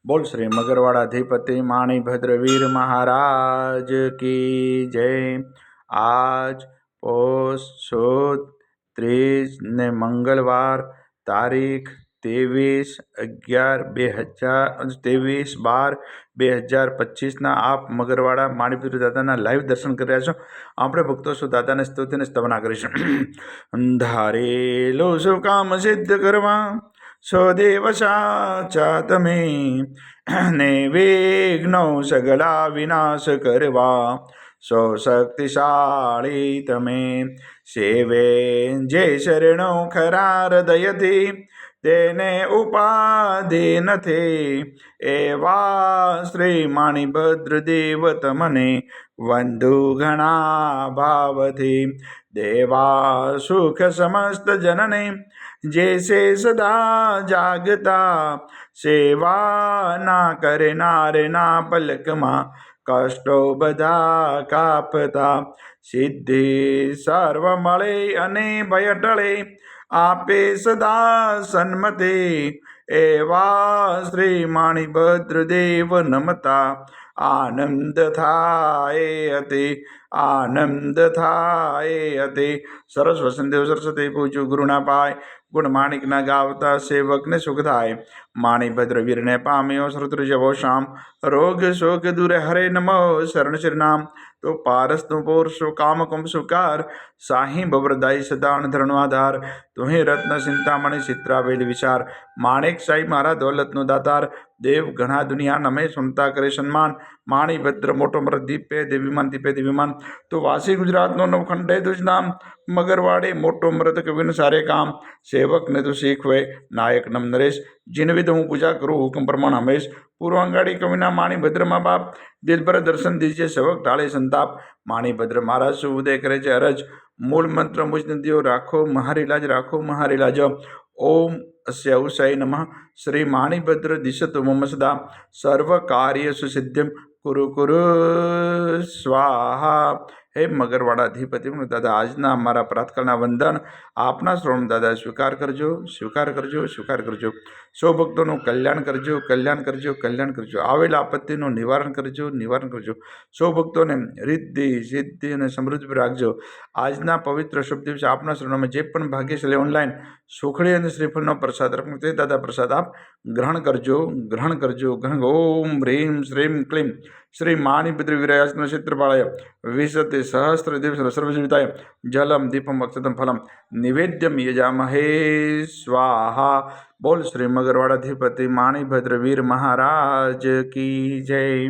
बोल श्री मगरवाड़ाधिपति माणिभद्र वीर महाराज की जय। आज पोष सुद 30 ने मंगलवार तारीख 23/11/2025 आप मगरवाड़ा माणिभद्र दादा लाइव दर्शन कर रहा छो। આપણે ભક્તો શું દાદાને સ્તુતિ અને સ્તવના કરીશું। ધારેલો શું કામ સિદ્ધ કરવા સ્વદેવ સાચા તમે ને વિઘ્નો સગલા વિનાશ કરવા સો શક્તિશાળી તમે સેવે જે શરણો ખરા હૃદયથી તેને ઉપાધિ નથી એવા શ્રી માણિભદ્ર દેવ તમને વંદુ ઘણા ભાવથી દેવા સુખ સમસ્ત જનને जैसे सदा जागता सेवा ना करे नारे ना पलक मा कष्टो बधा कापता सिद्धि सर्व मळे अने भय टळे आपे सदा सन्मते एवा श्री माणिभद्र देव नमता आनंद थाए अति आनंद थाए अति। सरस वसंतदेव सरस्वती पूजू गुरुना पाय गुण माणिक ना गावता सेवक ने सुख थाय माणिभद्र वीर ने पाम्यो श्रुतु जवो शाम रोग शोक दूर हरे नमो शरण श्रीनाम तो पारस तु पोर सु काम कुम सुकार साही बवरदाई सदान धरणो आधार तुही रत्न चिंतामणि चित्रा वेद विचार माणिक साई मारा दौलत नो दातार देव घना दुनिया नमे सुनता करे सन्मान माणिभद्र मोटो मृत दीपे देवीमान दीपे देवीमान तो वासी गुजरात नो नवखंडे तुझ नाम मगरवाड़े मोटो मृत कविन सारे काम सेवक ने तो सीखवे नायक नम नरेश जिन विध हूँ पूजा करूँ हुक्म प्रमाण हमेश पूर्वांगाड़ी कविना माणिभद्र माँ बाप दिल पर दर्शन दीजिए सेवक टाले संताप माणिभद्र महाराज सु उदय करे छे अरज मूल मंत्र मुझ नदियों राखो महारी लाज ओम अस्य उषाय नमः श्री माणिभद्र दिशतु मम सदा सर्व कार्य सुसिद्धिम कुरु कुरु स्वाहा। हे मगरवाड़ाधिपति दादा आजना अमारा प्रातकालना वंदन आपना श्रोण दादा स्वीकार करजो स्वीकार करजो स्वीकार करजो सौ भक्तों कल्याण करजो कल्याण करजो कल्याण करजो आवेला आपत्तिनु निवारण करजो निवारण करजो सौ भक्तों ने रिद्धि सिद्धि और समृद्धि राखजो। आजना पवित्र शुभ दिवस आपना श्रोण में जे पण भाग्यशाली ऑनलाइन सुखड़ी और श्रीफल प्रसाद रखते दादा प्रसाद आप ग्रहण करजो ग्रहण करजो ग्रहण। ओम ह्रीं श्रीं क्लीं श्री माणिभद्र वीराय नक्षत्रपालाय विशते सहस्र दिवस सर्वजीविताय जलम दीपम अक्षतम फलम निवेद्यम यजामहे स्वाहा। बोल श्री मगरवाड़ाधिपति माणिभद्र वीर महाराज की जय।